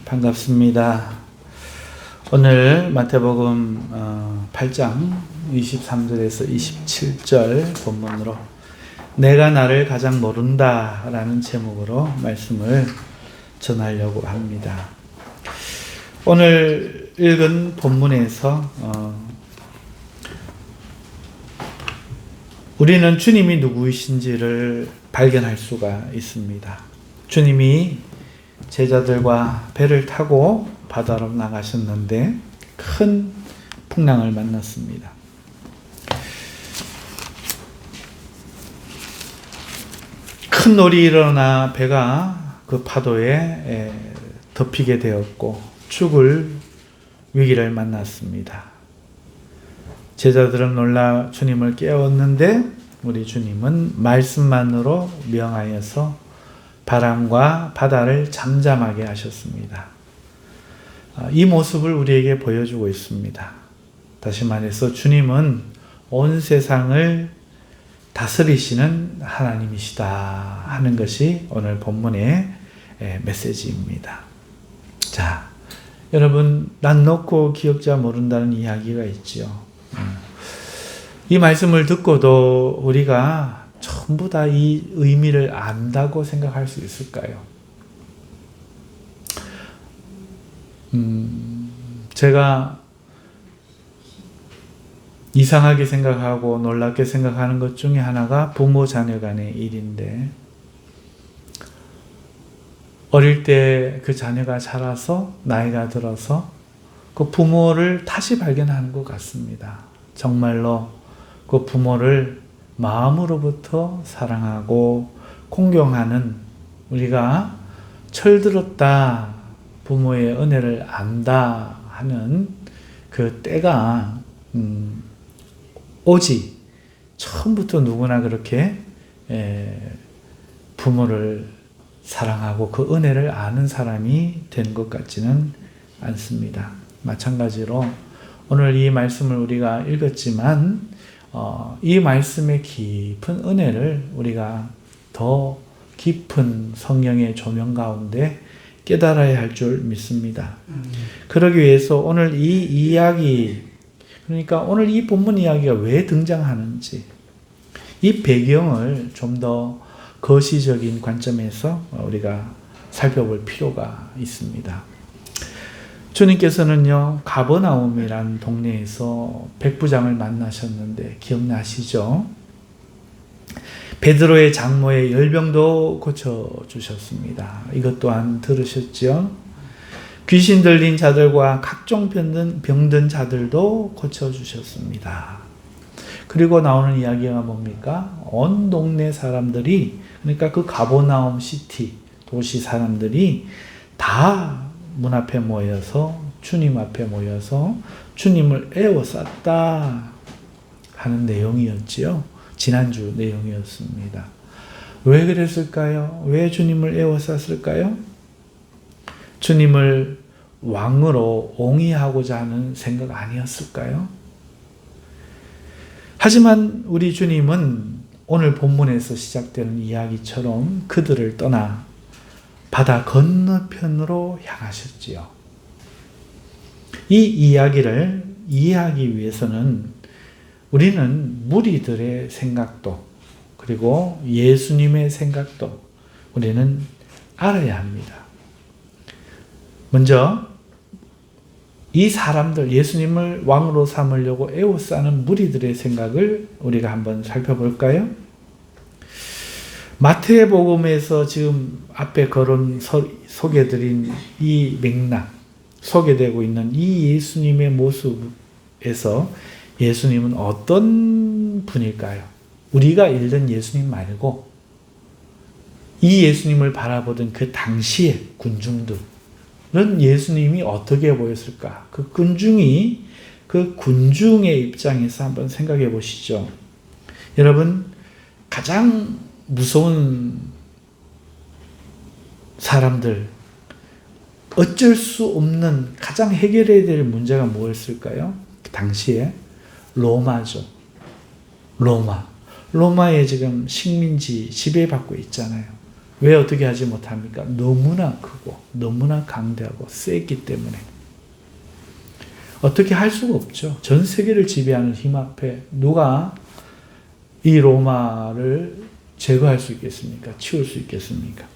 반갑습니다. 오늘 마태복음 8장 23절에서 27절 본문으로 내가 나를 가장 모른다 라는 제목으로 말씀을 전하려고 합니다. 오늘 읽은 본문에서 우리는 주님이 누구이신지를 발견할 수가 있습니다. 주님이 제자들과 배를 타고 바다로 나가셨는데 큰 풍랑을 만났습니다. 큰 놀이 일어나 배가 그 파도에 덮이게 되었고 죽을 위기를 만났습니다. 제자들은 놀라 주님을 깨웠는데 우리 주님은 말씀만으로 명하여서 바람과 바다를 잠잠하게 하셨습니다. 이 모습을 우리에게 보여주고 있습니다. 다시 말해서 주님은 온 세상을 다스리시는 하나님이시다 하는 것이 오늘 본문의 메시지입니다. 자, 여러분, 난 놓고 기억자 모른다는 이야기가 있죠. 이 말씀을 듣고도 우리가 전부 다 이 의미를 안다고 생각할 수 있을까요? 제가 이상하게 생각하고 놀랍게 생각하는 것 중에 하나가 부모 자녀 간의 일인데, 어릴 때 그 자녀가 자라서 나이가 들어서 그 부모를 다시 발견하는 것 같습니다. 정말로 그 부모를 마음으로부터 사랑하고 공경하는, 우리가 철들었다, 부모의 은혜를 안다 하는 그 때가 오지. 처음부터 누구나 그렇게 부모를 사랑하고 그 은혜를 아는 사람이 된 것 같지는 않습니다. 마찬가지로 오늘 이 말씀을 우리가 읽었지만 이 말씀의 깊은 은혜를 우리가 더 깊은 성령의 조명 가운데 깨달아야 할 줄 믿습니다. 그러기 위해서 오늘 이 이야기, 그러니까 오늘 이 본문 이야기가 왜 등장하는지, 이 배경을 좀 더 거시적인 관점에서 우리가 살펴볼 필요가 있습니다. 주님께서는요, 가버나움이라는 동네에서 백부장을 만나셨는데 기억나시죠? 베드로의 장모의 열병도 고쳐주셨습니다. 이것 또한 들으셨죠? 귀신 들린 자들과 각종 병든 자들도 고쳐주셨습니다. 그리고 나오는 이야기가 뭡니까? 온 동네 사람들이, 그러니까 그 가버나움 시티, 도시 사람들이 다 문 앞에 모여서, 주님 앞에 모여서 주님을 애워쌌다 하는 내용이었지요. 지난주 내용이었습니다. 왜 그랬을까요? 왜 주님을 애워쌌을까요? 주님을 왕으로 옹이하고자 하는 생각 아니었을까요? 하지만 우리 주님은 오늘 본문에서 시작되는 이야기처럼 그들을 떠나 바다 건너편으로 향하셨지요. 이 이야기를 이해하기 위해서는 우리는 무리들의 생각도, 그리고 예수님의 생각도 우리는 알아야 합니다. 먼저 이 사람들, 예수님을 왕으로 삼으려고 애워싸는 무리들의 생각을 우리가 한번 살펴볼까요? 마태복음에서 지금 앞에 소개드린 이 맥락, 소개되고 있는 이 예수님의 모습에서 예수님은 어떤 분일까요? 우리가 읽는 예수님 말고 이 예수님을 바라보던 그 당시의 군중들은 예수님이 어떻게 보였을까? 그 군중의 입장에서 한번 생각해 보시죠. 여러분, 가장 무서운 사람들, 어쩔 수 없는 가장 해결해야 될 문제가 뭐였을까요? 그 당시에 로마죠. 로마에 지금 식민지 지배받고 있잖아요. 왜 어떻게 하지 못합니까? 너무나 크고 너무나 강대하고 세기 때문에 어떻게 할 수가 없죠. 전 세계를 지배하는 힘 앞에 누가 이 로마를 제거할 수 있겠습니까? 치울 수 있겠습니까?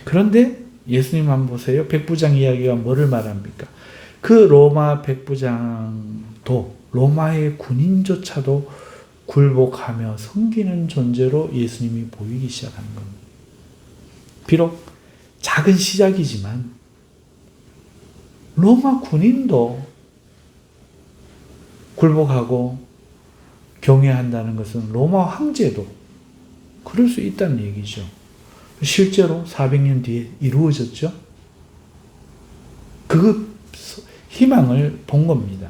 그런데 예수님 한번 보세요. 백부장 이야기가 뭐를 말합니까? 그 로마 백부장도 로마의 군인조차도 굴복하며 섬기는 존재로 예수님이 보이기 시작하는 겁니다. 비록 작은 시작이지만 로마 군인도 굴복하고 경외한다는 것은 로마 황제도 그럴 수 있다는 얘기죠. 실제로 400년 뒤에 이루어졌죠. 그 희망을 본 겁니다.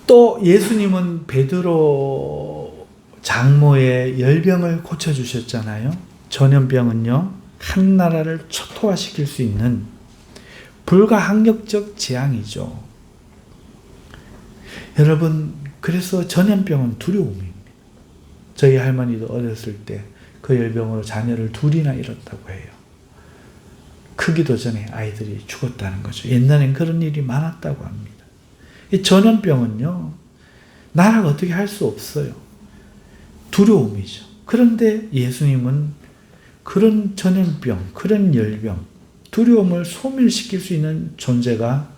또 예수님은 베드로 장모의 열병을 고쳐주셨잖아요. 전염병은요, 한 나라를 초토화시킬 수 있는 불가항력적 재앙이죠. 여러분, 그래서 전염병은 두려움입니다. 저희 할머니도 어렸을 때 그 열병으로 자녀를 둘이나 잃었다고 해요. 크기도 전에 아이들이 죽었다는 거죠. 옛날엔 그런 일이 많았다고 합니다. 이 전염병은요, 나라가 어떻게 할 수 없어요. 두려움이죠. 그런데 예수님은 그런 전염병, 그런 열병, 두려움을 소멸시킬 수 있는 존재가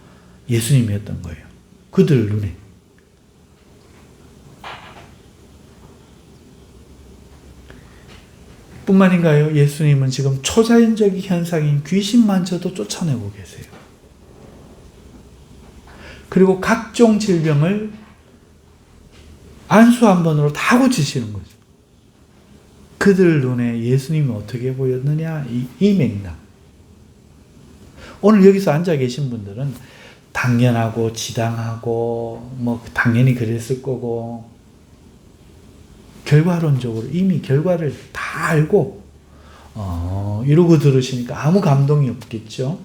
예수님이었던 거예요. 그들 눈에. 뿐만인가요? 예수님은 지금 초자연적인 현상인 귀신만저도 쫓아내고 계세요. 그리고 각종 질병을 안수 한 번으로 다 고치시는 거죠. 그들 눈에 예수님이 어떻게 보였느냐? 이 맥락. 오늘 여기서 앉아 계신 분들은 당연하고 지당하고 뭐 당연히 그랬을 거고 결과론적으로 이미 결과를 다 알고 이러고 들으시니까 아무 감동이 없겠죠.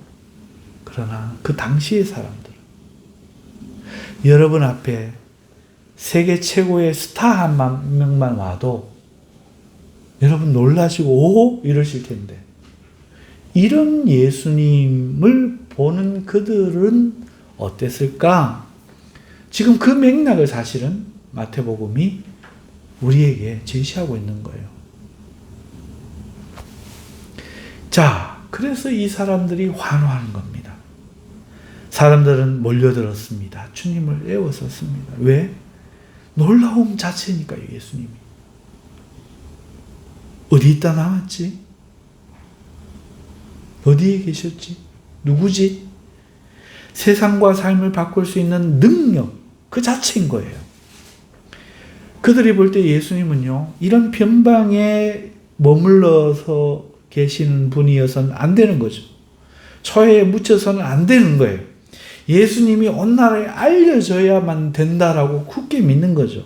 그러나 그 당시의 사람들은 여러분 앞에 세계 최고의 스타 한 명만 와도 여러분 놀라시고 오? 이러실 텐데 이런 예수님을 보는 그들은 어땠을까? 지금 그 맥락을 사실은 마태복음이 우리에게 제시하고 있는 거예요. 자, 그래서 이 사람들이 환호하는 겁니다. 사람들은 몰려들었습니다. 주님을 애워쌌습니다. 왜? 놀라움 자체니까요, 예수님이. 어디 있다 나왔지? 어디에 계셨지? 누구지? 세상과 삶을 바꿀 수 있는 능력, 그 자체인 거예요. 그들이 볼 때 예수님은요, 이런 변방에 머물러서 계시는 분이어서는 안 되는 거죠. 처해에 묻혀서는 안 되는 거예요. 예수님이 온 나라에 알려져야만 된다라고 굳게 믿는 거죠.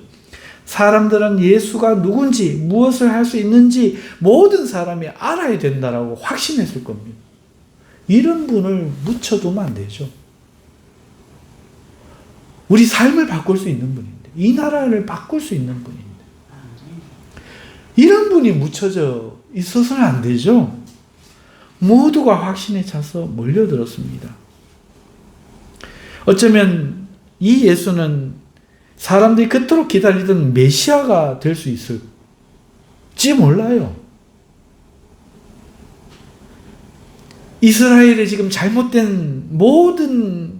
사람들은 예수가 누군지, 무엇을 할 수 있는지 모든 사람이 알아야 된다라고 확신했을 겁니다. 이런 분을 묻혀두면 안 되죠. 우리 삶을 바꿀 수 있는 분인데, 이 나라를 바꿀 수 있는 분인데, 이런 분이 묻혀져 있어서는 안 되죠. 모두가 확신에 차서 몰려들었습니다. 어쩌면 이 예수는 사람들이 그토록 기다리던 메시아가 될 수 있을지 몰라요. 이스라엘의 지금 잘못된 모든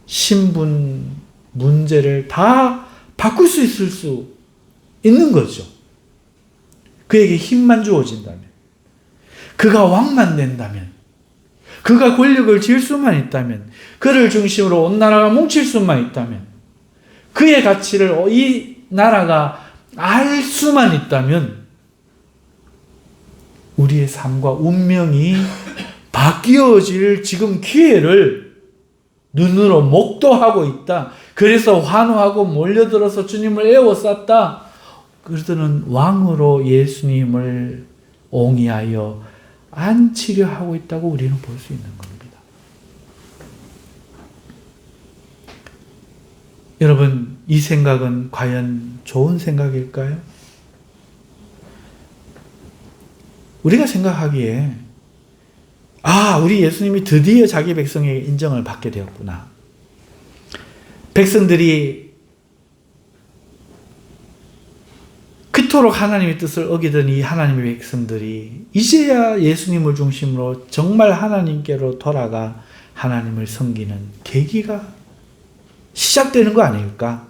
신분 문제를 다 바꿀 수 있을 수 있는 거죠. 그에게 힘만 주어진다면, 그가 왕만 된다면, 그가 권력을 쥘 수만 있다면, 그를 중심으로 온 나라가 뭉칠 수만 있다면, 그의 가치를 이 나라가 알 수만 있다면 우리의 삶과 운명이 바뀌어질 지금 기회를 눈으로 목도하고 있다. 그래서 환호하고 몰려들어서 주님을 애워쌌다. 그들은 왕으로 예수님을 옹이하여 안치려 하고 있다고 우리는 볼 수 있는 겁니다. 여러분, 이 생각은 과연 좋은 생각일까요? 우리가 생각하기에 우리 예수님이 드디어 자기 백성에게 인정을 받게 되었구나. 백성들이 그토록 하나님의 뜻을 어기던 이 하나님의 백성들이 이제야 예수님을 중심으로 정말 하나님께로 돌아가 하나님을 섬기는 계기가 시작되는 거 아닐까?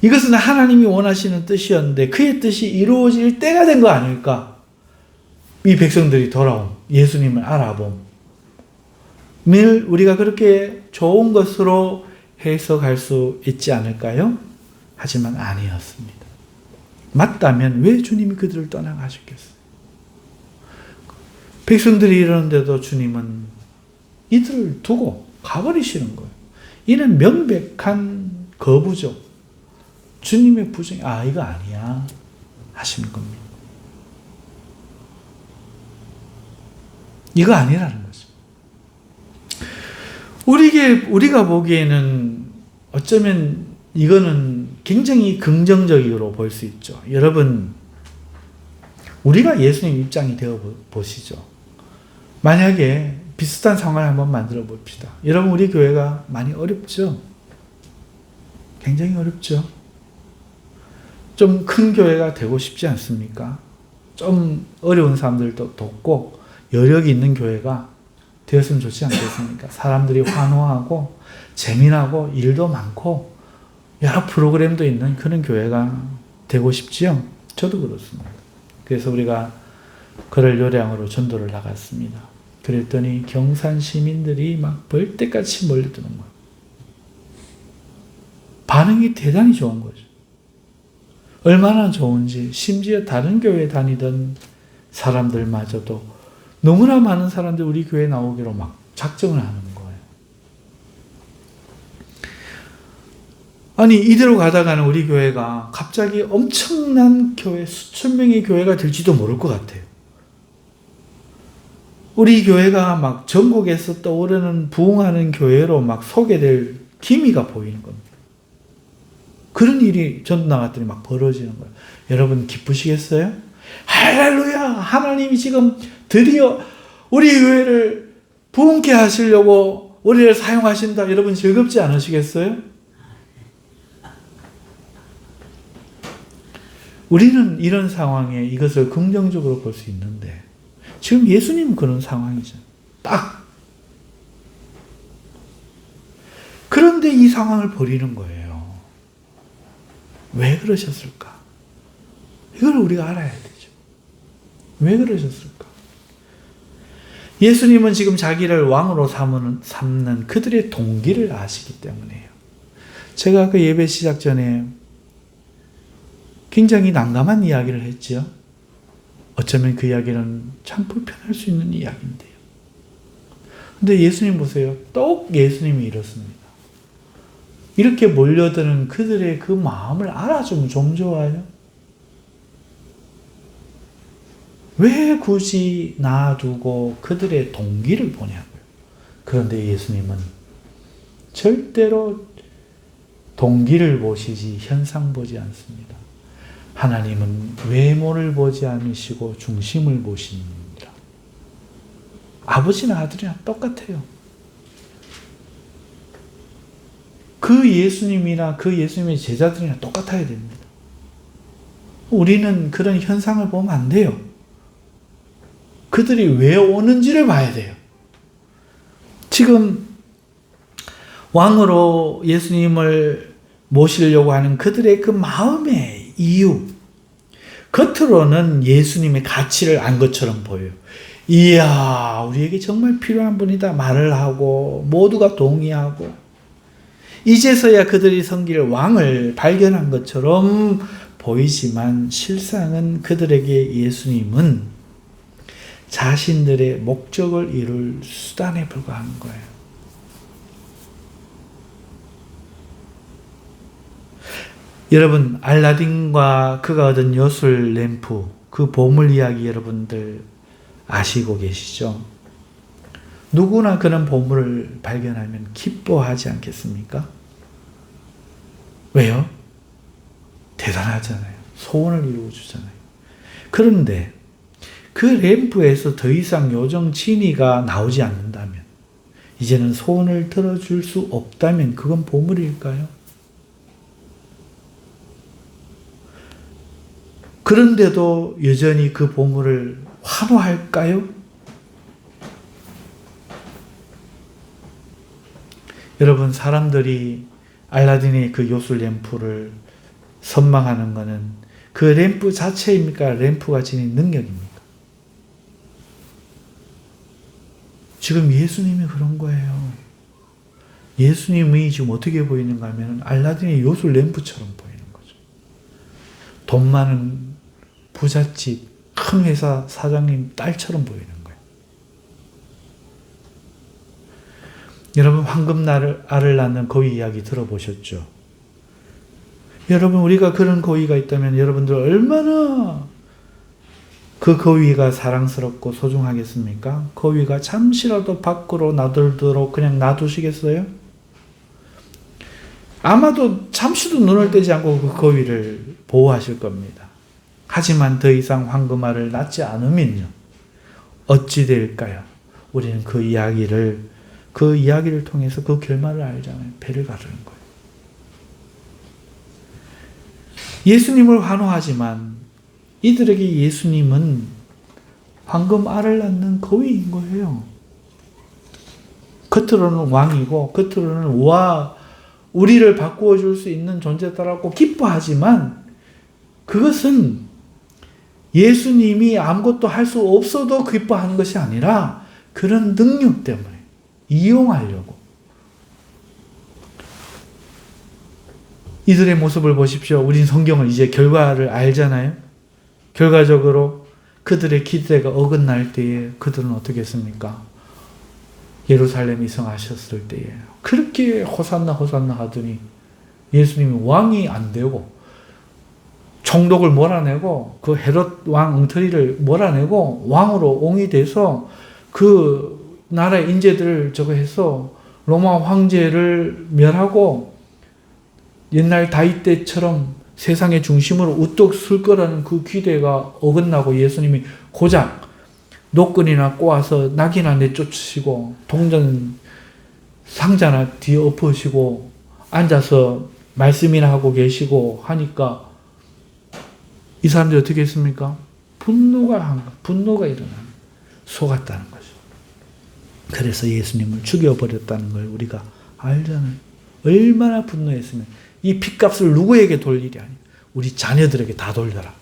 이것은 하나님이 원하시는 뜻이었는데 그의 뜻이 이루어질 때가 된 거 아닐까? 이 백성들이 돌아옴, 예수님을 알아봄을 우리가 그렇게 좋은 것으로 해석할 수 있지 않을까요? 하지만 아니었습니다. 맞다면 왜 주님이 그들을 떠나가셨겠어요? 백성들이 이러는데도 주님은 이들을 두고 가버리시는 거예요. 이는 명백한 거부죠. 주님의 부정이 이거 아니야 하시는 겁니다. 이거 아니라는 거죠. 우리가 보기에는 어쩌면 이거는 굉장히 긍정적으로 볼 수 있죠. 여러분, 우리가 예수님 입장이 되어 보시죠. 만약에 비슷한 상황을 한번 만들어 봅시다. 여러분, 우리 교회가 많이 어렵죠? 굉장히 어렵죠? 좀 큰 교회가 되고 싶지 않습니까? 좀 어려운 사람들도 돕고 여력이 있는 교회가 되었으면 좋지 않겠습니까? 사람들이 환호하고 재미나고 일도 많고 여러 프로그램도 있는 그런 교회가 되고 싶지요? 저도 그렇습니다. 그래서 우리가 그럴 요량으로 전도를 나갔습니다. 그랬더니 경산 시민들이 막 벌떼같이 몰려드는 거예요. 반응이 대단히 좋은 거죠. 얼마나 좋은지 심지어 다른 교회에 다니던 사람들마저도 너무나 많은 사람들이 우리 교회에 나오기로 막 작정을 하는 거예요. 아니, 이대로 가다가는 우리 교회가 갑자기 엄청난 교회, 수천 명의 교회가 될지도 모를 것 같아요. 우리 교회가 막 전국에서 떠오르는 부흥하는 교회로 막 소개될 기미가 보이는 겁니다. 그런 일이 전도 나갔더니 막 벌어지는 거예요. 여러분 기쁘시겠어요? 할렐루야! 하나님이 지금 드디어 우리 교회를 부흥케 하시려고 우리를 사용하신다. 여러분 즐겁지 않으시겠어요? 우리는 이런 상황에 이것을 긍정적으로 볼 수 있는데 지금 예수님은 그런 상황이죠. 딱. 그런데 이 상황을 버리는 거예요. 왜 그러셨을까? 이걸 우리가 알아야 되죠. 왜 그러셨을까? 예수님은 지금 자기를 왕으로 삼는 그들의 동기를 아시기 때문에요. 제가 그 예배 시작 전에 굉장히 난감한 이야기를 했지요. 어쩌면 그 이야기는 참 불편할 수 있는 이야기인데요. 근데 예수님 보세요. 똑 예수님이 이렇습니다. 이렇게 몰려드는 그들의 그 마음을 알아주면 좀 좋아요. 왜 굳이 놔두고 그들의 동기를 보냐고요. 그런데 예수님은 절대로 동기를 보시지 현상 보지 않습니다. 하나님은 외모를 보지 않으시고 중심을 보십니다. 아버지나 아들이나 똑같아요. 그 예수님이나 그 예수님의 제자들이나 똑같아야 됩니다. 우리는 그런 현상을 보면 안 돼요. 그들이 왜 오는지를 봐야 돼요. 지금 왕으로 예수님을 모시려고 하는 그들의 그 마음의 이유, 겉으로는 예수님의 가치를 안 것처럼 보여요. 이야, 우리에게 정말 필요한 분이다 말을 하고 모두가 동의하고 이제서야 그들이 섬길 왕을 발견한 것처럼 보이지만 실상은 그들에게 예수님은 자신들의 목적을 이룰 수단에 불과한 거예요. 여러분, 알라딘과 그가 얻은 여술 램프, 그 보물 이야기 여러분들 아시고 계시죠? 누구나 그런 보물을 발견하면 기뻐하지 않겠습니까? 왜요? 대단하잖아요. 소원을 이루어 주잖아요. 그런데 그 램프에서 더 이상 요정 지니가 나오지 않는다면, 이제는 소원을 들어줄 수 없다면 그건 보물일까요? 그런데도 여전히 그 보물을 환호할까요? 여러분, 사람들이 알라딘의 그 요술 램프를 선망하는 것은 그 램프 자체입니까? 램프가 지닌 능력입니까? 지금 예수님이 그런 거예요. 예수님이 지금 어떻게 보이는가 하면 알라딘의 요술 램프처럼 보이는 거죠. 돈 많은 부잣집 큰 회사 사장님 딸처럼 보이는 거예요. 여러분, 황금알을 낳는 거위 이야기 들어보셨죠? 여러분, 우리가 그런 거위가 있다면 여러분들 얼마나 그 거위가 사랑스럽고 소중하겠습니까? 거위가 잠시라도 밖으로 나돌도록 그냥 놔두시겠어요? 아마도 잠시도 눈을 떼지 않고 그 거위를 보호하실 겁니다. 하지만 더 이상 황금알을 낳지 않으면요, 어찌 될까요? 우리는 그 이야기를 통해서 그 결말을 알잖아요. 배를 가르는 거예요. 예수님을 환호하지만 이들에게 예수님은 황금알을 낳는 거위인 거예요. 겉으로는 왕이고 겉으로는 우리를 바꾸어 줄 수 있는 존재다라고 기뻐하지만, 그것은 예수님이 아무것도 할 수 없어도 기뻐하는 것이 아니라 그런 능력 때문에 이용하려고. 이들의 모습을 보십시오. 우린 성경을 이제 결과를 알잖아요. 결과적으로 그들의 기대가 어긋날 때에 그들은 어떻게 했습니까? 예루살렘 이성하셨을 때에 그렇게 호산나 호산나 하더니 예수님이 왕이 안 되고 총독을 몰아내고 그 헤롯 왕 엉터리를 몰아내고 왕으로 옹이 돼서 그 나라의 인재들을 저거 해서 로마 황제를 멸하고 옛날 다윗 때처럼 세상의 중심으로 우뚝 설 거라는 그 기대가 어긋나고 예수님이 고작 노끈이나 꼬아서 낙이나 내쫓으시고 동전 상자나 뒤에 엎으시고 앉아서 말씀이나 하고 계시고 하니까 이 사람들이 어떻게 했습니까? 분노가 일어나는, 속았다는 거죠. 그래서 예수님을 죽여버렸다는 걸 우리가 알잖아요. 얼마나 분노했으면 이 핏값을 누구에게 돌 일이 아니에요. 우리 자녀들에게 다 돌려라.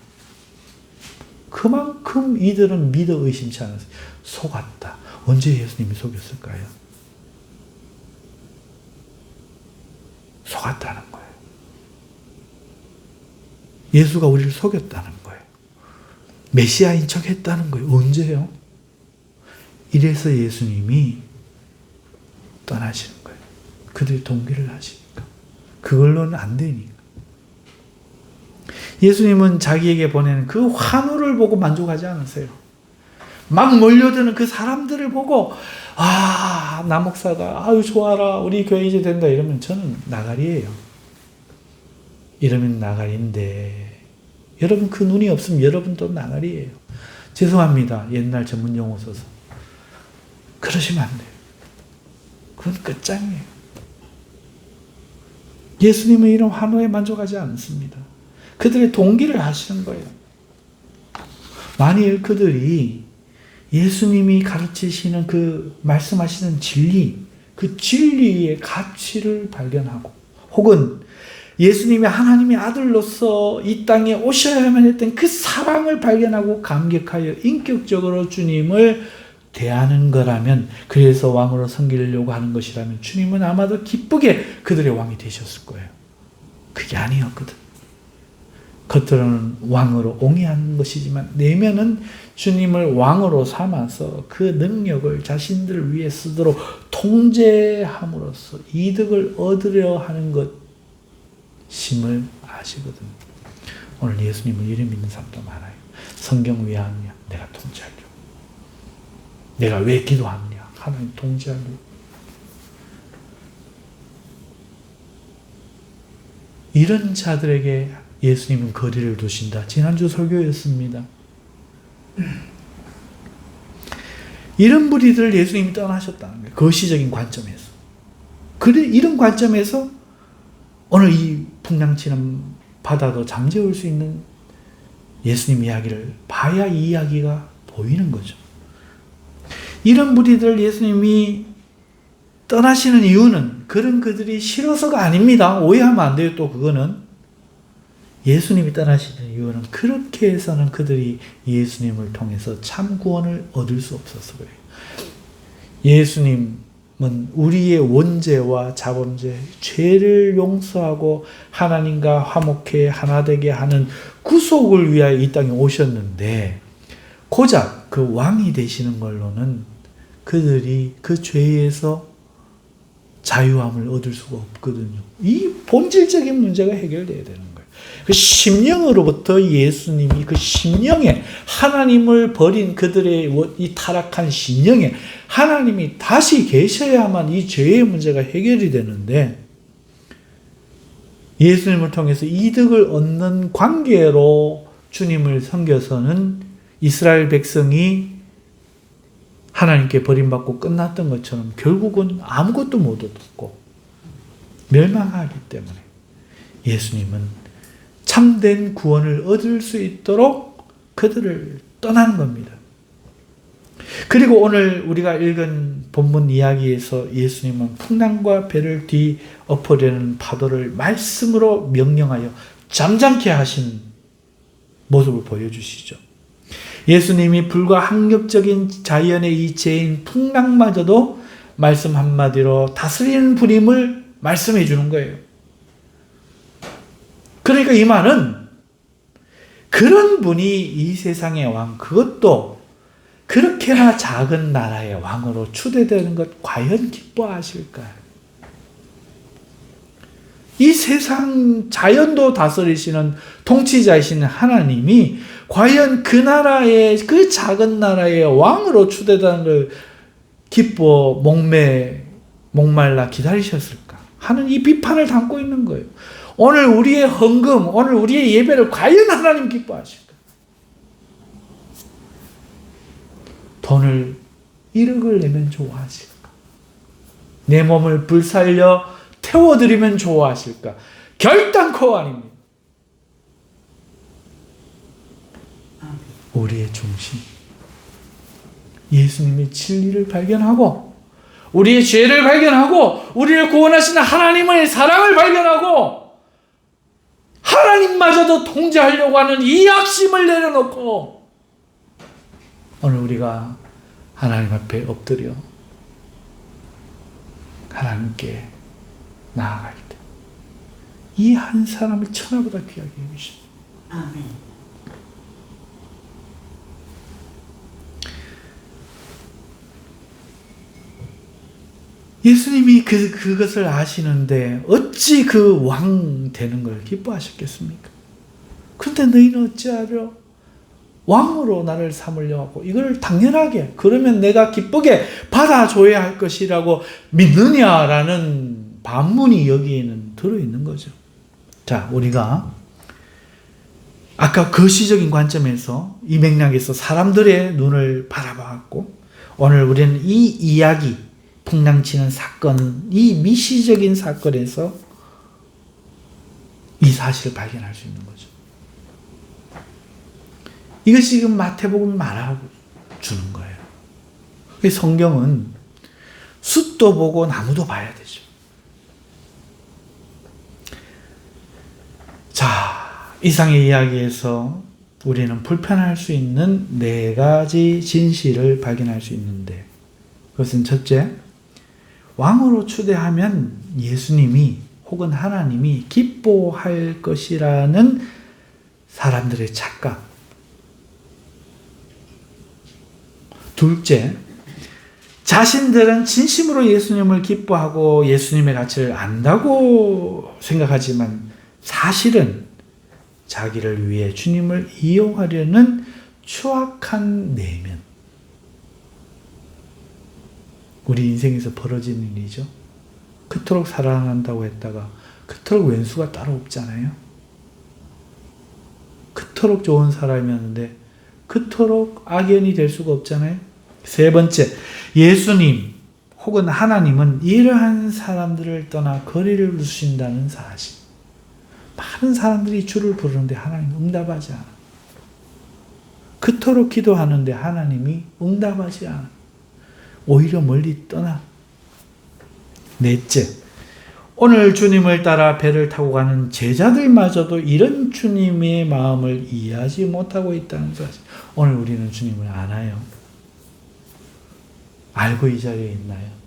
그만큼 이들은 믿어 의심치 않았어요. 속았다. 언제 예수님이 속였을까요? 속았다는 거예요. 예수가 우리를 속였다는 거예요. 메시아인 척 했다는 거예요. 언제요? 이래서 예수님이 떠나시는 거예요. 그들이 동기를 하시니까. 그걸로는 안 되니까. 예수님은 자기에게 보내는 그 환호를 보고 만족하지 않으세요. 막 몰려드는 그 사람들을 보고 나 목사가 아유 좋아라 우리 교회 이제 된다 이러면 저는 나가리예요. 이러면 나가리인데 여러분 그 눈이 없으면 여러분도 나가리예요. 죄송합니다. 옛날 전문 용어 써서. 그러시면 안 돼요. 그건 끝장이에요. 예수님은 이런 환호에 만족하지 않습니다. 그들의 동기를 하시는 거예요. 만일 그들이 예수님이 가르치시는 그 말씀하시는 진리, 그 진리의 가치를 발견하고 혹은 예수님이 하나님의 아들로서 이 땅에 오셔야만 했던 그 사랑을 발견하고 감격하여 인격적으로 주님을 대하는 거라면, 그래서 왕으로 섬기려고 하는 것이라면 주님은 아마도 기쁘게 그들의 왕이 되셨을 거예요. 그게 아니었거든. 겉으로는 왕으로 옹이하는 것이지만 내면은 주님을 왕으로 삼아서 그 능력을 자신들을 위해 쓰도록 통제함으로써 이득을 얻으려 하는 것임을 아시거든요. 오늘 예수님을 이름 믿는 사람도 많아요. 성경 위하느냐? 내가 통제하려고. 내가 왜 기도하느냐? 하나님 통제하려고. 이런 자들에게 예수님은 거리를 두신다. 지난주 설교였습니다. 이런 무리들을 예수님이 떠나셨다는 거예요. 거시적인 관점에서. 그래, 이런 관점에서 오늘 이 풍랑치는 바다도 잠재울 수 있는 예수님 이야기를 봐야 이 이야기가 보이는 거죠. 이런 무리들 예수님이 떠나시는 이유는 그런 그들이 싫어서가 아닙니다. 오해하면 안 돼요. 또 그거는 예수님이 떠나시는 이유는 그렇게 해서는 그들이 예수님을 통해서 참 구원을 얻을 수 없어서 그래요. 예수님은 우리의 원죄와 자범죄, 죄를 용서하고 하나님과 화목해 하나 되게 하는 구속을 위하여 이 땅에 오셨는데 고작 그 왕이 되시는 걸로는 그들이 그 죄에서 자유함을 얻을 수가 없거든요. 이 본질적인 문제가 해결돼야 되는 거예요. 그 심령으로부터 예수님이 그 심령에 하나님을 버린 그들의 이 타락한 심령에 하나님이 다시 계셔야만 이 죄의 문제가 해결이 되는데 예수님을 통해서 이득을 얻는 관계로 주님을 섬겨서는 이스라엘 백성이 하나님께 버림받고 끝났던 것처럼 결국은 아무것도 못 얻었고 멸망하기 때문에 예수님은 참된 구원을 얻을 수 있도록 그들을 떠나는 겁니다. 그리고 오늘 우리가 읽은 본문 이야기에서 예수님은 풍랑과 배를 뒤엎으려는 파도를 말씀으로 명령하여 잠잠케 하시는 모습을 보여주시죠. 예수님이 불과 학력적인 자연의 이 죄인 풍랑마저도 말씀 한마디로 다스리는 분임을 말씀해 주는 거예요. 그러니까 이 말은 그런 분이 이 세상의 왕, 그것도 그렇게나 작은 나라의 왕으로 추대되는 것 과연 기뻐하실까요? 이 세상 자연도 다스리시는 통치자이신 하나님이 과연 그 나라의 그 작은 나라의 왕으로 추대되는 걸 기뻐 목말라 기다리셨을까 하는 이 비판을 담고 있는 거예요. 오늘 우리의 헌금, 오늘 우리의 예배를 과연 하나님 기뻐하실까? 돈을 1억을 내면 좋아하실까? 내 몸을 불살려 태워드리면 좋아하실까? 결단코 아닙니다. 우리의 중심, 예수님의 진리를 발견하고 우리의 죄를 발견하고 우리를 구원하시는 하나님의 사랑을 발견하고 하나님마저도 통제하려고 하는 이 약심을 내려놓고 오늘 우리가 하나님 앞에 엎드려 하나님께 나아갈 때 이 한 사람을 천하보다 귀하게 여기십니다. 아멘. 예수님이 그것을 아시는데 어찌 그 왕 되는 걸 기뻐하셨겠습니까? 그런데 너희는 어찌하려 왕으로 나를 삼으려 하고 이걸 당연하게 그러면 내가 기쁘게 받아줘야 할 것이라고 믿느냐라는 반문이 여기에는 들어있는 거죠. 자, 우리가 아까 거시적인 관점에서 이 맥락에서 사람들의 눈을 바라봤고 오늘 우리는 이 이야기 풍랑치는 사건, 이 미시적인 사건에서 이 사실을 발견할 수 있는 거죠. 이것이 지금 마태복음 말해주는 거예요. 성경은 숲도 보고 나무도 봐야 되죠. 자, 이상의 이야기에서 우리는 불편할 수 있는 4가지 진실을 발견할 수 있는데 그것은 첫째, 왕으로 추대하면 예수님이 혹은 하나님이 기뻐할 것이라는 사람들의 착각. 둘째, 자신들은 진심으로 예수님을 기뻐하고 예수님의 가치를 안다고 생각하지만 사실은 자기를 위해 주님을 이용하려는 추악한 내면. 우리 인생에서 벌어지는 일이죠. 그토록 사랑한다고 했다가 그토록 왼수가 따로 없잖아요. 그토록 좋은 사람이었는데 그토록 악연이 될 수가 없잖아요. 세 번째, 예수님 혹은 하나님은 이러한 사람들을 떠나 거리를 두신다는 사실. 많은 사람들이 주를 부르는데 하나님은 응답하지 않아. 그토록 기도하는데 하나님이 응답하지 않아. 오히려 멀리 떠나. 넷째, 오늘 주님을 따라 배를 타고 가는 제자들마저도 이런 주님의 마음을 이해하지 못하고 있다는 사실. 오늘 우리는 주님을 아나요? 알고 이 자리에 있나요?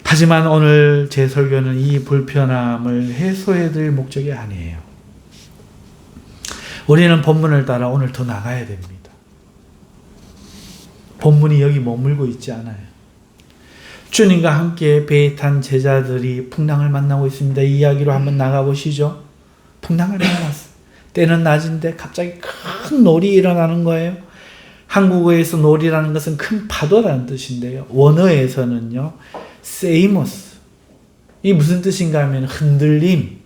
하지만 오늘 제 설교는 이 불편함을 해소해드릴 목적이 아니에요. 우리는 본문을 따라 오늘 더 나가야 됩니다. 본문이 여기 머물고 있지 않아요. 주님과 함께 배에 탄 제자들이 풍랑을 만나고 있습니다. 이 이야기로 한번 나가보시죠. 풍랑을 만났어요. 때는 낮인데 갑자기 큰 놀이 일어나는 거예요. 한국어에서 놀이라는 것은 큰 파도라는 뜻인데요. 원어에서는요, 세이머스. 이 무슨 뜻인가 하면 흔들림,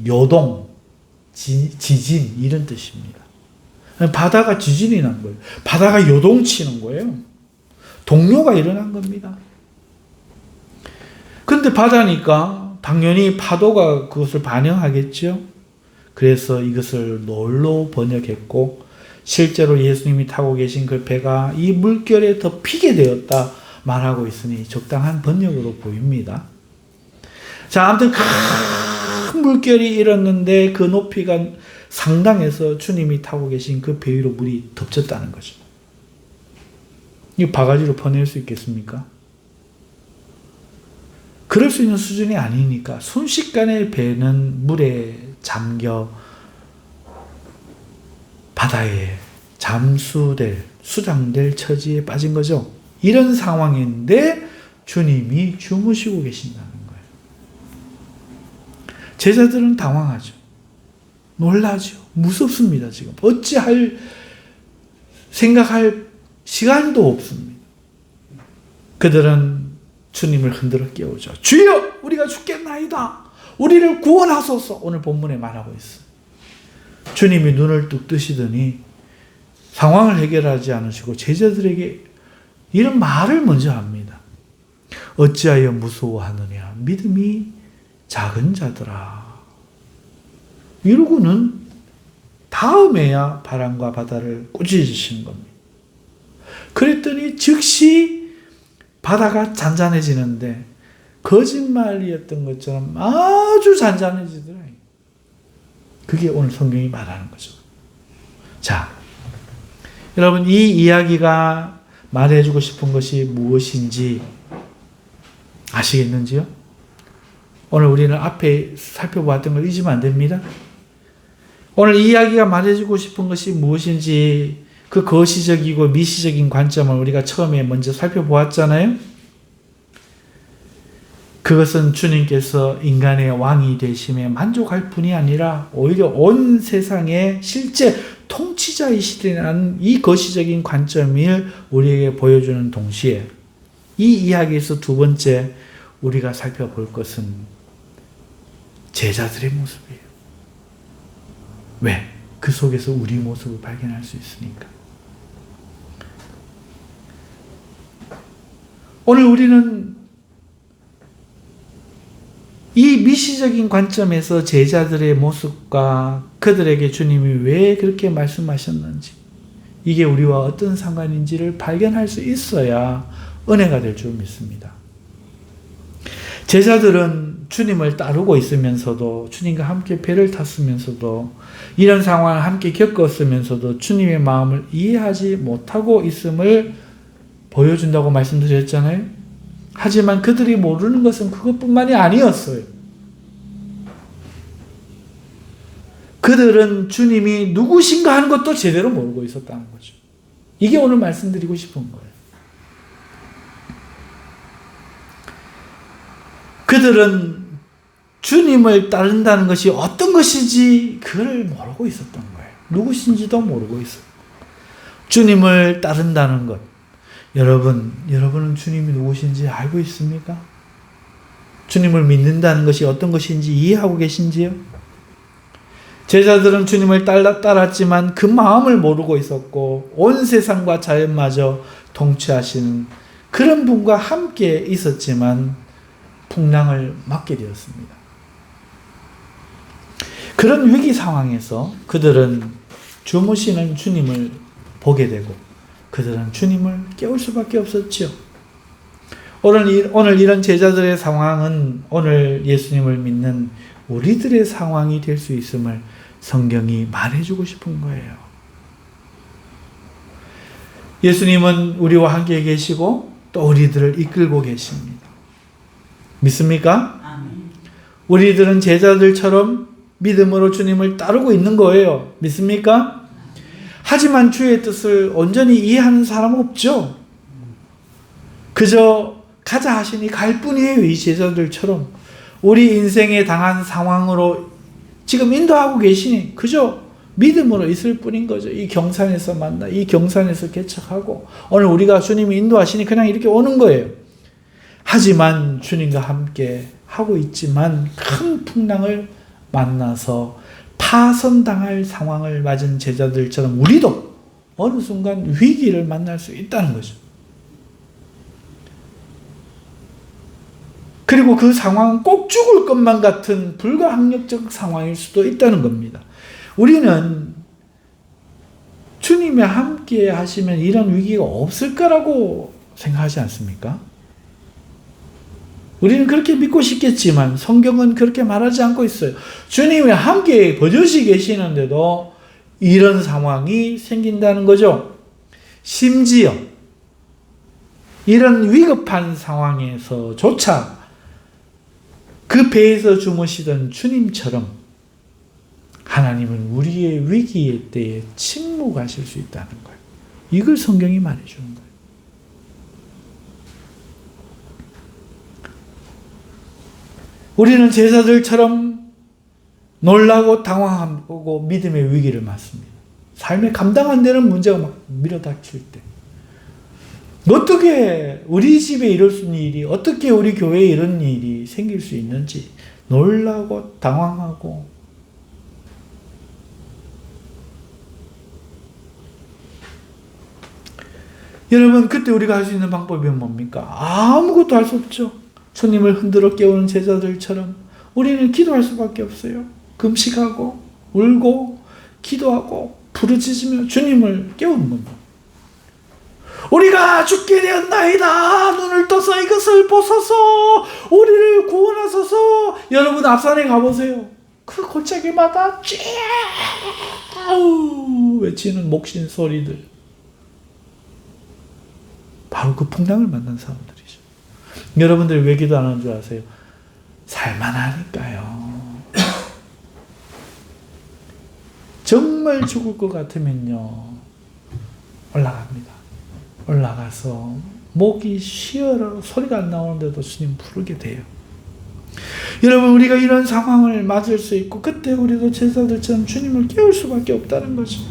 요동, 지진 이런 뜻입니다. 바다가 지진이 난 거예요. 바다가 요동치는 거예요. 동요가 일어난 겁니다. 근데 바다니까 당연히 파도가 그것을 반영하겠죠. 그래서 이것을 놀로 번역했고 실제로 예수님이 타고 계신 그 배가 이 물결에 덮이게 되었다 말하고 있으니 적당한 번역으로 보입니다. 자, 아무튼 큰 물결이 일었는데 그 높이가 상당해서 주님이 타고 계신 그 배 위로 물이 덮쳤다는 거죠. 이 바가지로 퍼낼 수 있겠습니까? 그럴 수 있는 수준이 아니니까 순식간에 배는 물에 잠겨 바다에 수장될 처지에 빠진 거죠. 이런 상황인데 주님이 주무시고 계신다는 거예요. 제자들은 당황하죠. 놀라죠. 무섭습니다. 지금 생각할 시간도 없습니다. 그들은 주님을 흔들어 깨우죠. 주여, 우리가 죽겠나이다. 우리를 구원하소서. 오늘 본문에 말하고 있어요. 주님이 눈을 뚝 뜨시더니 상황을 해결하지 않으시고 제자들에게 이런 말을 먼저 합니다. 어찌하여 무서워하느냐, 믿음이 작은 자들아. 이러고는 다음에야 바람과 바다를 꾸짖으시는 겁니다. 그랬더니 즉시 바다가 잔잔해지는데 거짓말이었던 것처럼 아주 잔잔해지더라. 그게 오늘 성경이 말하는 거죠. 자, 여러분, 이 이야기가 말해주고 싶은 것이 무엇인지 아시겠는지요? 오늘 우리는 앞에 살펴보았던 걸 잊으면 안 됩니다. 오늘 이 이야기가 말해주고 싶은 것이 무엇인지 그 거시적이고 미시적인 관점을 우리가 처음에 먼저 살펴보았잖아요. 그것은 주님께서 인간의 왕이 되심에 만족할 뿐이 아니라 오히려 온 세상의 실제 통치자이시라는 이 거시적인 관점을 우리에게 보여주는 동시에 이 이야기에서 두 번째 우리가 살펴볼 것은 제자들의 모습이에요. 왜? 그 속에서 우리 모습을 발견할 수 있으니까. 오늘 우리는 이 미시적인 관점에서 제자들의 모습과 그들에게 주님이 왜 그렇게 말씀하셨는지, 이게 우리와 어떤 상관인지를 발견할 수 있어야 은혜가 될 줄 믿습니다. 제자들은 주님을 따르고 있으면서도, 주님과 함께 배를 탔으면서도, 이런 상황을 함께 겪었으면서도 주님의 마음을 이해하지 못하고 있음을 보여준다고 말씀드렸잖아요. 하지만 그들이 모르는 것은 그것뿐만이 아니었어요. 그들은 주님이 누구신가 하는 것도 제대로 모르고 있었다는 거죠. 이게 오늘 말씀드리고 싶은 거예요. 그들은 주님을 따른다는 것이 어떤 것인지 그걸 모르고 있었던 거예요. 누구신지도 모르고 있어요. 주님을 따른다는 것. 여러분은 주님이 누구신지 알고 있습니까? 주님을 믿는다는 것이 어떤 것인지 이해하고 계신지요? 제자들은 주님을 따랐지만 그 마음을 모르고 있었고 온 세상과 자연마저 통치하시는 그런 분과 함께 있었지만 풍랑을 맞게 되었습니다. 그런 위기 상황에서 그들은 주무시는 주님을 보게 되고 그들은 주님을 깨울 수밖에 없었죠. 오늘 이런 제자들의 상황은 오늘 예수님을 믿는 우리들의 상황이 될 수 있음을 성경이 말해주고 싶은 거예요. 예수님은 우리와 함께 계시고 또 우리들을 이끌고 계십니다. 믿습니까? 우리들은 제자들처럼 믿음으로 주님을 따르고 있는 거예요. 믿습니까? 하지만 주의 뜻을 온전히 이해하는 사람은 없죠. 그저 가자 하시니 갈 뿐이에요. 이 제자들처럼 우리 인생에 당한 상황으로 지금 인도하고 계시니 그저 믿음으로 있을 뿐인 거죠. 이 경산에서 만나, 이 경산에서 개척하고 오늘 우리가 주님이 인도하시니 그냥 이렇게 오는 거예요. 하지만 주님과 함께 하고 있지만 큰 풍랑을 만나서 파선당할 상황을 맞은 제자들처럼 우리도 어느 순간 위기를 만날 수 있다는 거죠. 그리고 그 상황은 꼭 죽을 것만 같은 불가항력적 상황일 수도 있다는 겁니다. 우리는 주님이 함께 하시면 이런 위기가 없을 거라고 생각하지 않습니까? 우리는 그렇게 믿고 싶겠지만 성경은 그렇게 말하지 않고 있어요. 주님이 함께 버젓이 계시는데도 이런 상황이 생긴다는 거죠. 심지어 이런 위급한 상황에서조차 그 배에서 주무시던 주님처럼 하나님은 우리의 위기의 때에 침묵하실 수 있다는 거예요. 이걸 성경이 말해주는 거예요. 우리는 제자들처럼 놀라고 당황하고 믿음의 위기를 맞습니다. 삶에 감당 안 되는 문제가 막 밀어닥칠 때 어떻게 우리 집에 이럴 수 있는 일이, 어떻게 우리 교회에 이런 일이 생길 수 있는지 놀라고 당황하고 여러분 그때 우리가 할 수 있는 방법이 뭡니까? 아무것도 할 수 없죠. 주님을 흔들어 깨우는 제자들처럼 우리는 기도할 수밖에 없어요. 금식하고 울고 기도하고 부르짖으며 주님을 깨우는 겁니다. 우리가 죽게 되었나이다. 눈을 떠서 이것을 보소서. 우리를 구원하소서. 여러분 앞산에 가보세요. 그 골짜기마다 쫙 외치는 목신 소리들. 바로 그 풍랑을 만난 사람들이죠. 여러분들이 왜 기도 안 하는 줄 아세요? 살만하니까요. 정말 죽을 것 같으면요 올라갑니다. 올라가서 목이 쉬어라 소리가 안 나오는데도 주님 부르게 돼요. 여러분 우리가 이런 상황을 맞을 수 있고 그때 우리도 제자들처럼 주님을 깨울 수밖에 없다는 거죠.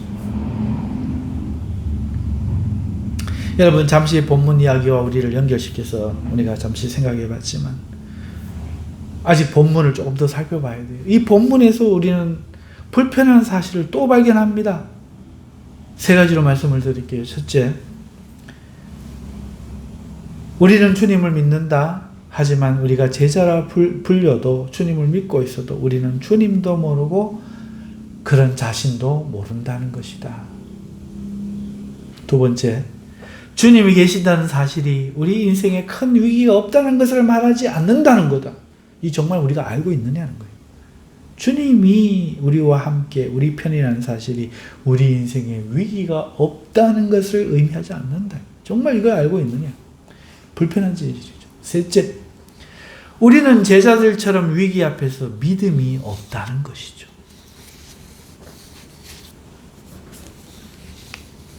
여러분 잠시 본문 이야기와 우리를 연결시켜서 우리가 잠시 생각해 봤지만 아직 본문을 조금 더 살펴봐야 돼요. 이 본문에서 우리는 불편한 사실을 또 발견합니다. 세 가지로 말씀을 드릴게요. 첫째, 우리는 주님을 믿는다. 하지만 우리가 제자라 불려도 주님을 믿고 있어도 우리는 주님도 모르고 그런 자신도 모른다는 것이다. 두 번째, 주님이 계신다는 사실이 우리 인생에 큰 위기가 없다는 것을 말하지 않는다는 거다. 이 정말 우리가 알고 있느냐는 거예요. 주님이 우리와 함께 우리 편이라는 사실이 우리 인생에 위기가 없다는 것을 의미하지 않는다. 정말 이걸 알고 있느냐. 불편한 일이죠. 셋째, 우리는 제자들처럼 위기 앞에서 믿음이 없다는 것이죠.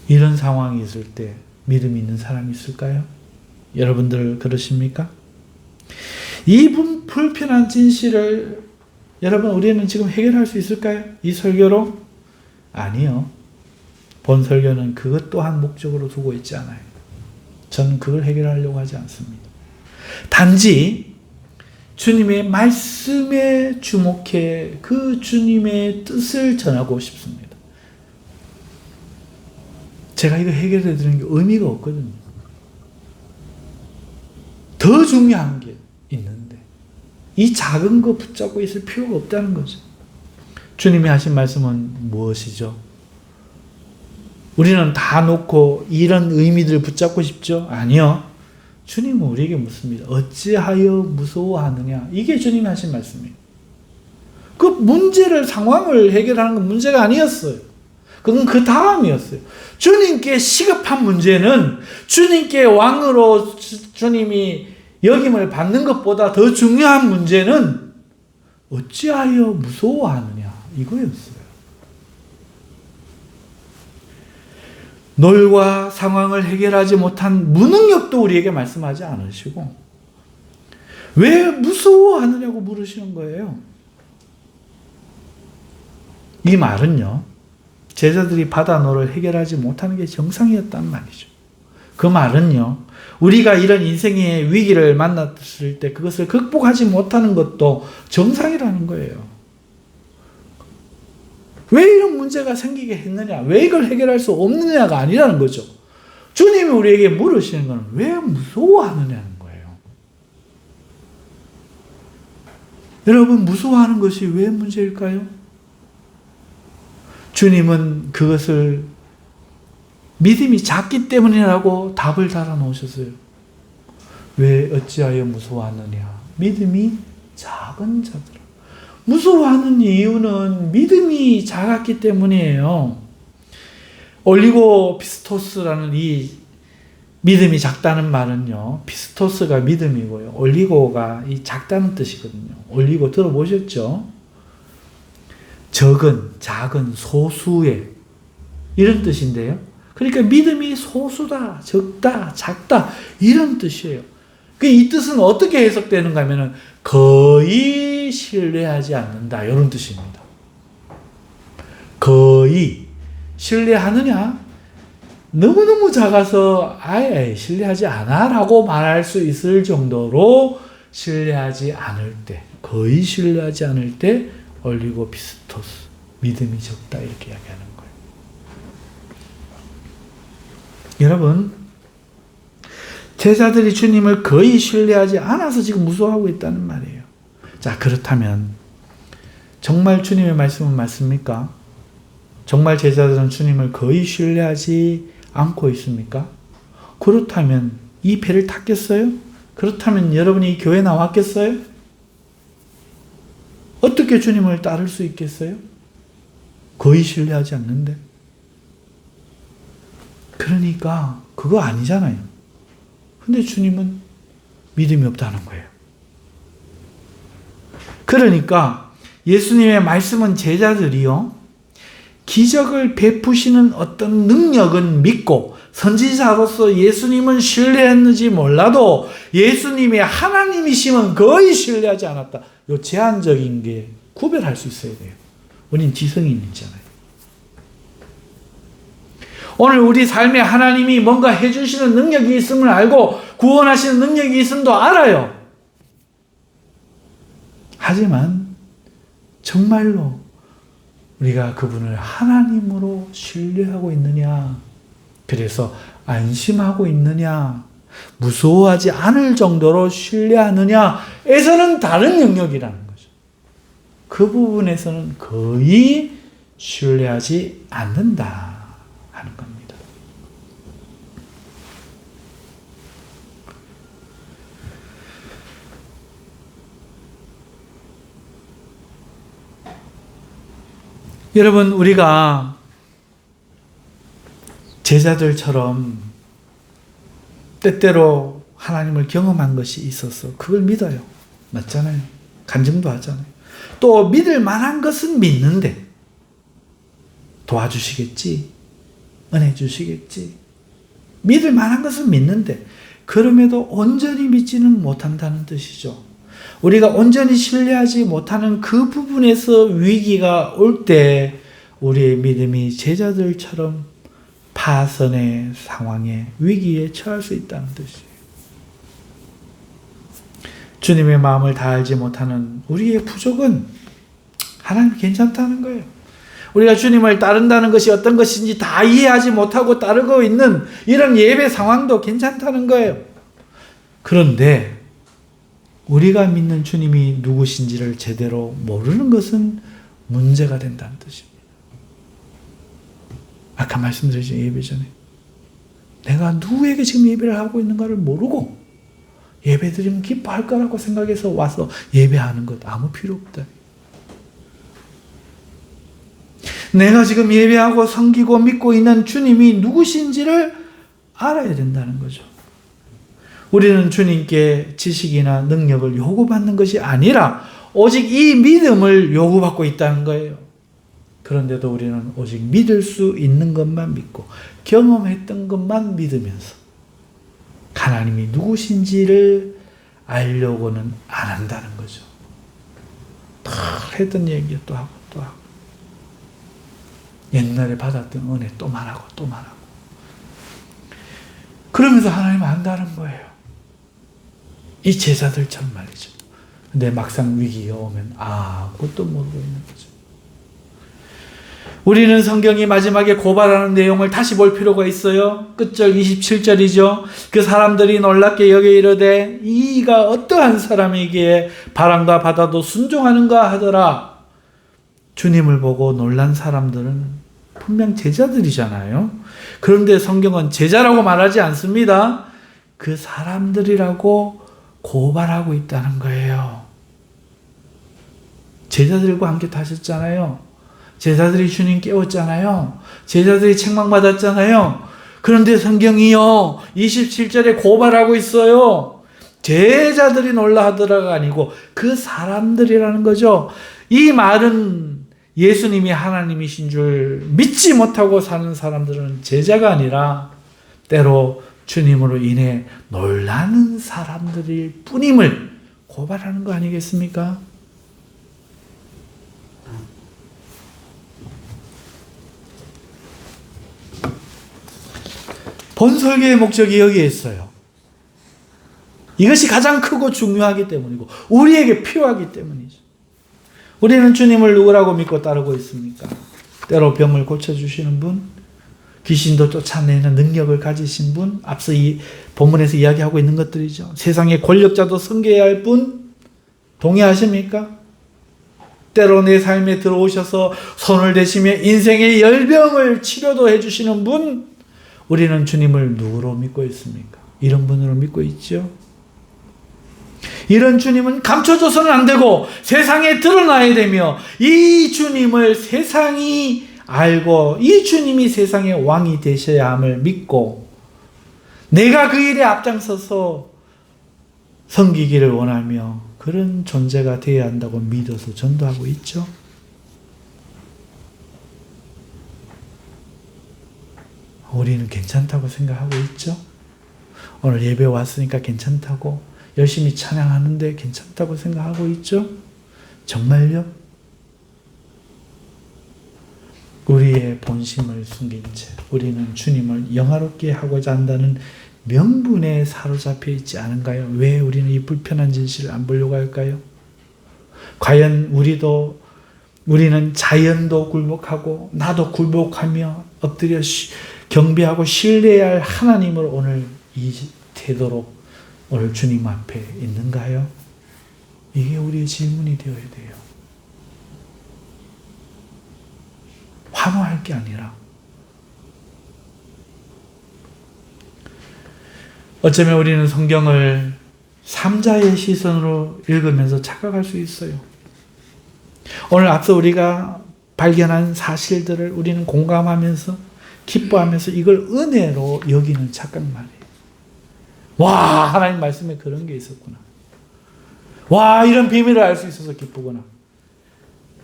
이런 상황이 있을 때 믿음이 있는 사람이 있을까요? 여러분들 그러십니까? 이 불편한 진실을 여러분 우리는 지금 해결할 수 있을까요? 이 설교로? 아니요. 본 설교는 그것 또한 목적으로 두고 있지 않아요. 저는 그걸 해결하려고 하지 않습니다. 단지 주님의 말씀에 주목해 그 주님의 뜻을 전하고 싶습니다. 제가 이거 해결해 드리는 게 의미가 없거든요. 더 중요한 게 있는데 이 작은 거 붙잡고 있을 필요가 없다는 거죠. 주님이 하신 말씀은 무엇이죠? 우리는 다 놓고 이런 의미들을 붙잡고 싶죠? 아니요. 주님은 우리에게 묻습니다. 어찌하여 무서워하느냐? 이게 주님이 하신 말씀이에요. 그 문제를, 상황을 해결하는 건 문제가 아니었어요. 그건 그 다음이었어요. 주님께 시급한 문제는 주님께 왕으로 주님이 역임을 받는 것보다 더 중요한 문제는 어찌하여 무서워하느냐? 이거였어요. 놀과 상황을 해결하지 못한 무능력도 우리에게 말씀하지 않으시고 왜 무서워하느냐고 물으시는 거예요. 이 말은요, 제자들이 바다노를 해결하지 못하는 게 정상이었단 말이죠. 그 말은요, 우리가 이런 인생의 위기를 만났을 때 그것을 극복하지 못하는 것도 정상이라는 거예요. 왜 이런 문제가 생기게 했느냐? 왜 이걸 해결할 수 없느냐가 아니라는 거죠. 주님이 우리에게 물으시는 것은 왜 무서워하느냐는 거예요. 여러분, 무서워하는 것이 왜 문제일까요? 주님은 그것을 믿음이 작기 때문이라고 답을 달아 놓으셨어요. 왜 어찌하여 무서워하느냐? 믿음이 작은 자들아. 무서워하는 이유는 믿음이 작았기 때문이에요. 올리고 피스토스라는 이 믿음이 작다는 말은요, 피스토스가 믿음이고요, 올리고가 이 작다는 뜻이거든요. 올리고 들어보셨죠? 적은, 작은, 소수의 이런 뜻인데요. 그러니까 믿음이 소수다, 적다, 작다 이런 뜻이에요. 이 뜻은 어떻게 해석되는가 하면은 거의 신뢰하지 않는다 이런 뜻입니다. 거의 신뢰하느냐? 너무너무 작아서 아예 신뢰하지 않아 라고 말할 수 있을 정도로 신뢰하지 않을 때, 거의 신뢰하지 않을 때 올리고 피스토스, 믿음이 적다 이렇게 이야기하는 거예요. 여러분, 제자들이 주님을 거의 신뢰하지 않아서 지금 무서워하고 있다는 말이에요. 자, 그렇다면 정말 주님의 말씀은 맞습니까? 정말 제자들은 주님을 거의 신뢰하지 않고 있습니까? 그렇다면 이 배를 탔겠어요? 그렇다면 여러분이 이 교회 나왔겠어요? 어떻게 주님을 따를 수 있겠어요? 거의 신뢰하지 않는데. 그러니까 그거 아니잖아요. 근데 주님은 믿음이 없다는 거예요. 그러니까 예수님의 말씀은 제자들이요, 기적을 베푸시는 어떤 능력은 믿고 선지자로서 예수님은 신뢰했는지 몰라도 예수님의 하나님이심은 거의 신뢰하지 않았다. 이 제한적인 게 구별할 수 있어야 돼요. 우린 지성인이잖아요. 오늘 우리 삶에 하나님이 뭔가 해주시는 능력이 있음을 알고 구원하시는 능력이 있음도 알아요. 하지만 정말로 우리가 그분을 하나님으로 신뢰하고 있느냐, 그래서 안심하고 있느냐, 무서워하지 않을 정도로 신뢰하느냐에서는 다른 영역이라는 거죠. 그 부분에서는 거의 신뢰하지 않는다 하는 겁니다. 여러분, 우리가 제자들처럼 때때로 하나님을 경험한 것이 있어서 그걸 믿어요. 맞잖아요. 간증도 하잖아요. 또 믿을 만한 것은 믿는데 도와주시겠지, 은혜 주시겠지, 믿을 만한 것은 믿는데 그럼에도 온전히 믿지는 못한다는 뜻이죠. 우리가 온전히 신뢰하지 못하는 그 부분에서 위기가 올 때 우리의 믿음이 제자들처럼 파선의 상황에, 위기에 처할 수 있다는 뜻이에요. 주님의 마음을 다 알지 못하는 우리의 부족은 하나님이 괜찮다는 거예요. 우리가 주님을 따른다는 것이 어떤 것인지 다 이해하지 못하고 따르고 있는 이런 예배 상황도 괜찮다는 거예요. 그런데 우리가 믿는 주님이 누구신지를 제대로 모르는 것은 문제가 된다는 뜻입니다. 아까 말씀드렸죠, 예배 전에. 내가 누구에게 지금 예배를 하고 있는가를 모르고 예배 드리면 기뻐할 거라고 생각해서 와서 예배하는 것 아무 필요 없다. 내가 지금 예배하고 섬기고 믿고 있는 주님이 누구신지를 알아야 된다는 거죠. 우리는 주님께 지식이나 능력을 요구받는 것이 아니라 오직 이 믿음을 요구받고 있다는 거예요. 그런데도 우리는 오직 믿을 수 있는 것만 믿고 경험했던 것만 믿으면서 하나님이 누구신지를 알려고는 안 한다는 거죠. 다 했던 얘기 또 하고 또 하고 옛날에 받았던 은혜 또 말하고 또 말하고 그러면서 하나님은 안다는 거예요. 이 제자들처럼 말이죠. 근데 막상 위기가 오면 아무것도 모르고 있는 거죠. 우리는 성경이 마지막에 고발하는 내용을 다시 볼 필요가 있어요. 끝절 27절이죠. 그 사람들이 놀랍게 여겨 이르되 이가 어떠한 사람이기에 바람과 바다도 순종하는가 하더라. 주님을 보고 놀란 사람들은 분명 제자들이잖아요. 그런데 성경은 제자라고 말하지 않습니다. 그 사람들이라고 고발하고 있다는 거예요. 제자들과 함께 타셨잖아요. 제자들이 주님 깨웠잖아요. 제자들이 책망받았잖아요. 그런데 성경이요 27절에 고발하고 있어요. 제자들이 놀라 하더라가 아니고 그 사람들이라는 거죠. 이 말은 예수님이 하나님이신 줄 믿지 못하고 사는 사람들은 제자가 아니라 때로 주님으로 인해 놀라는 사람들일 뿐임을 고발하는 거 아니겠습니까? 본 설교의 목적이 여기에 있어요. 이것이 가장 크고 중요하기 때문이고 우리에게 필요하기 때문이죠. 우리는 주님을 누구라고 믿고 따르고 있습니까? 때로 병을 고쳐주시는 분, 귀신도 쫓아내는 능력을 가지신 분, 앞서 이 본문에서 이야기하고 있는 것들이죠. 세상의 권력자도 섬겨야 할 분, 동의하십니까? 때로 내 삶에 들어오셔서 손을 대시며 인생의 열병을 치료도 해주시는 분, 우리는 주님을 누구로 믿고 있습니까? 이런 분으로 믿고 있죠. 이런 주님은 감춰줘서는 안 되고 세상에 드러나야 되며 이 주님을 세상이 알고 이 주님이 세상의 왕이 되셔야 함을 믿고 내가 그 일에 앞장서서 섬기기를 원하며 그런 존재가 되어야 한다고 믿어서 전도하고 있죠. 우리는 괜찮다고 생각하고 있죠. 오늘 예배 왔으니까 괜찮다고 열심히 찬양하는데 괜찮다고 생각하고 있죠. 정말요? 우리의 본심을 숨긴 채 우리는 주님을 영화롭게 하고자 한다는 명분에 사로잡혀 있지 않은가요? 왜 우리는 이 불편한 진실을 안 보려고 할까요? 과연 우리는 자연도 굴복하고 나도 굴복하며 엎드려 경배하고 신뢰해야 할 하나님을 오늘 이 태도로 오늘 주님 앞에 있는가요? 이게 우리의 질문이 되어야 돼요. 환호할 게 아니라 어쩌면 우리는 성경을 삼자의 시선으로 읽으면서 착각할 수 있어요. 오늘 앞서 우리가 발견한 사실들을 우리는 공감하면서 기뻐하면서 이걸 은혜로 여기는 착각 말이에요. 와, 하나님 말씀에 그런 게 있었구나. 와, 이런 비밀을 알 수 있어서 기쁘구나.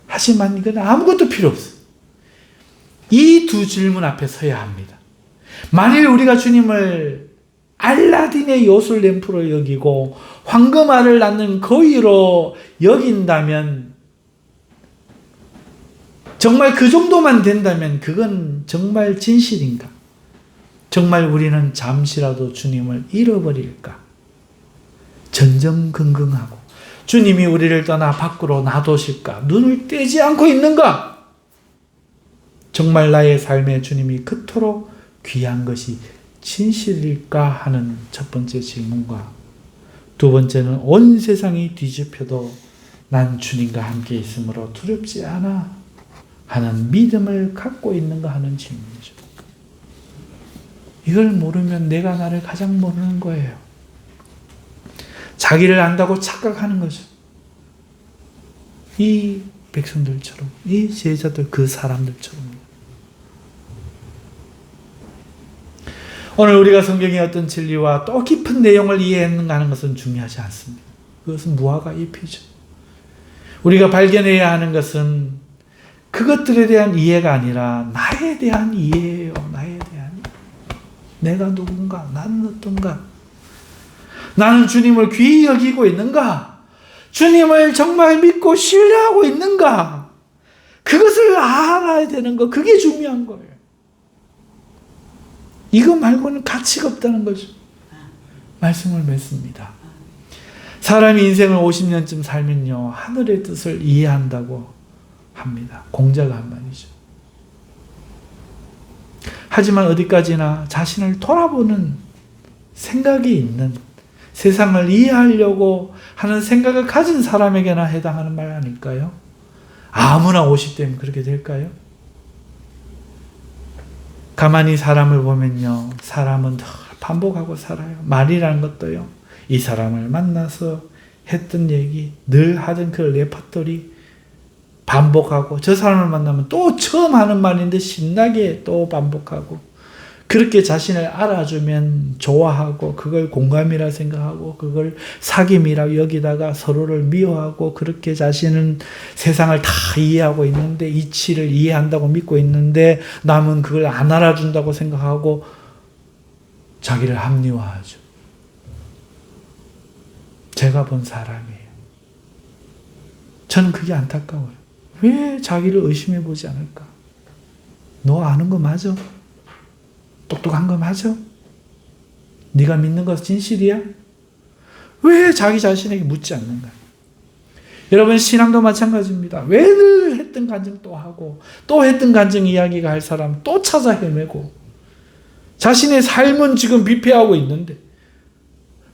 하지만 이건 아무것도 필요 없어요. 이 두 질문 앞에 서야 합니다. 만일 우리가 주님을 알라딘의 요술 램프로 여기고 황금알을 낳는 거위로 여긴다면 정말 그 정도만 된다면 그건 정말 진실인가? 정말 우리는 잠시라도 주님을 잃어버릴까? 전전긍긍하고 주님이 우리를 떠나 밖으로 놔두실까? 눈을 떼지 않고 있는가? 정말 나의 삶에 주님이 그토록 귀한 것이 진실일까 하는 첫 번째 질문과 두 번째는 온 세상이 뒤집혀도 난 주님과 함께 있으므로 두렵지 않아 하는 믿음을 갖고 있는가 하는 질문이죠. 이걸 모르면 내가 나를 가장 모르는 거예요. 자기를 안다고 착각하는 거죠. 이 백성들처럼, 이 제자들, 그 사람들처럼. 오늘 우리가 성경의 어떤 진리와 또 깊은 내용을 이해했는가 하는 것은 중요하지 않습니다. 그것은 무화과 잎이죠. 우리가 발견해야 하는 것은 그것들에 대한 이해가 아니라 나에 대한 이해예요. 나에 대한 이해. 내가 누군가? 나는 어떤가? 나는 주님을 귀히 여기고 있는가? 주님을 정말 믿고 신뢰하고 있는가? 그것을 알아야 되는 거, 그게 중요한 거예요. 이거 말고는 가치가 없다는 거죠. 말씀을 맺습니다. 사람이 인생을 50년쯤 살면요, 하늘의 뜻을 이해한다고 합니다. 공자가 한 말이죠. 하지만 어디까지나 자신을 돌아보는 생각이 있는, 세상을 이해하려고 하는 생각을 가진 사람에게나 해당하는 말 아닐까요? 아무나 50대면 그렇게 될까요? 가만히 사람을 보면요, 사람은 늘 반복하고 살아요. 말이라는 것도요, 이 사람을 만나서 했던 얘기, 늘 하던 그 레퍼토리 반복하고, 저 사람을 만나면 또 처음 하는 말인데 신나게 또 반복하고, 그렇게 자신을 알아주면 좋아하고, 그걸 공감이라 생각하고, 그걸 사귐이라 여기다가 서로를 미워하고, 그렇게 자신은 세상을 다 이해하고 있는데, 이치를 이해한다고 믿고 있는데, 남은 그걸 안 알아준다고 생각하고, 자기를 합리화하죠. 제가 본 사람이에요. 저는 그게 안타까워요. 왜 자기를 의심해 보지 않을까? 너 아는 거 맞아? 똑똑한 거 맞아? 네가 믿는 거 진실이야? 왜 자기 자신에게 묻지 않는가? 여러분, 신앙도 마찬가지입니다. 왜 늘 했던 간증 또 하고, 또 했던 간증 이야기가 할 사람 또 찾아 헤매고, 자신의 삶은 지금 비패하고 있는데,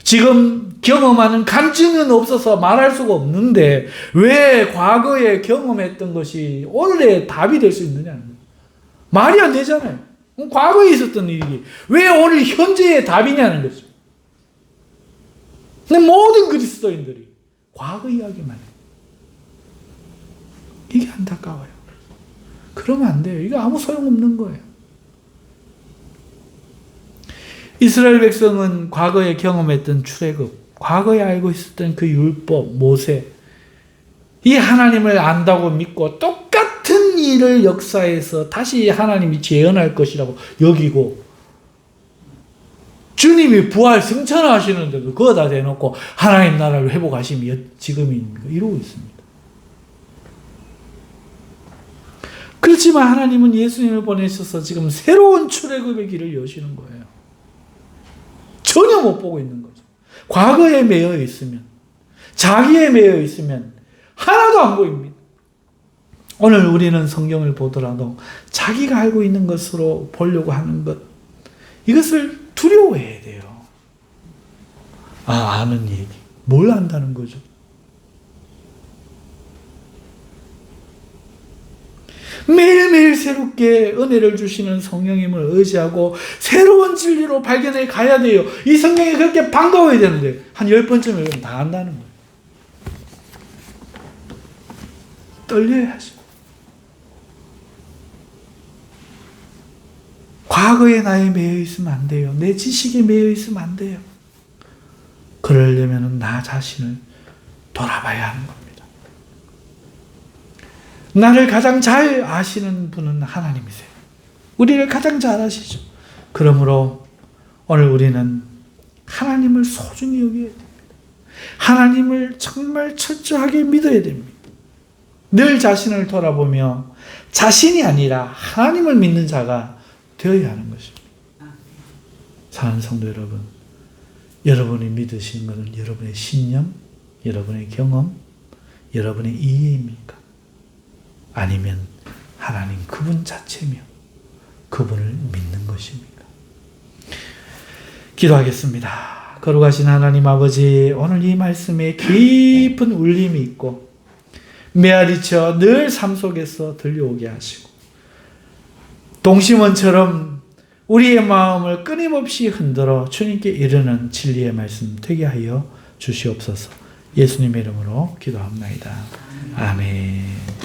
지금 경험하는 간증은 없어서 말할 수가 없는데, 왜 과거에 경험했던 것이 원래 답이 될 수 있느냐는 거예요. 말이 안 되잖아요. 과거에 있었던 일이 왜 오늘 현재의 답이냐는 거죠. 근데 모든 그리스도인들이 과거 이야기만 해요. 이게 안타까워요. 그러면 안 돼요. 이거 아무 소용없는 거예요. 이스라엘 백성은 과거에 경험했던 출애굽, 과거에 알고 있었던 그 율법, 모세, 이 하나님을 안다고 믿고 똑같은 일을 역사에서 다시 하나님이 재현할 것이라고 여기고, 주님이 부활 승천하시는데도 그거 다 대놓고 하나님 나라를 회복하심이 지금입니까? 이러고 있습니다. 그렇지만 하나님은 예수님을 보내셔서 지금 새로운 출애굽의 길을 여시는 거예요. 전혀 못 보고 있는 거죠. 과거에 매여 있으면, 자기에 매여 있으면 하나도 안 보입니다. 오늘 우리는 성경을 보더라도 자기가 알고 있는 것으로 보려고 하는 것, 이것을 두려워해야 돼요. 아는 얘기. 뭘 안다는 거죠? 매일매일 새롭게 은혜를 주시는 성령님을 의지하고 새로운 진리로 발견해 가야 돼요. 이 성경이 그렇게 반가워야 되는데 한 10번쯤 읽으면 다 안다는 거예요. 떨려야죠. 과거의 나에 매여 있으면 안 돼요. 내 지식에 매여 있으면 안 돼요. 그러려면 나 자신을 돌아봐야 하는 겁니다. 나를 가장 잘 아시는 분은 하나님이세요. 우리를 가장 잘 아시죠. 그러므로 오늘 우리는 하나님을 소중히 여겨야 됩니다. 하나님을 정말 철저하게 믿어야 됩니다. 늘 자신을 돌아보며 자신이 아니라 하나님을 믿는 자가 되어야 하는 것입니다. 사랑하는 성도 여러분, 여러분이 믿으시는 것은 여러분의 신념, 여러분의 경험, 여러분의 이해입니까? 아니면 하나님 그분 자체며 그분을 믿는 것입니까? 기도하겠습니다. 거룩하신 하나님 아버지, 오늘 이 말씀에 깊은 울림이 있고 메아리쳐 늘 삶 속에서 들려오게 하시고 동심원처럼 우리의 마음을 끊임없이 흔들어 주님께 이르는 진리의 말씀 되게 하여 주시옵소서. 예수님의 이름으로 기도합니다. 아멘.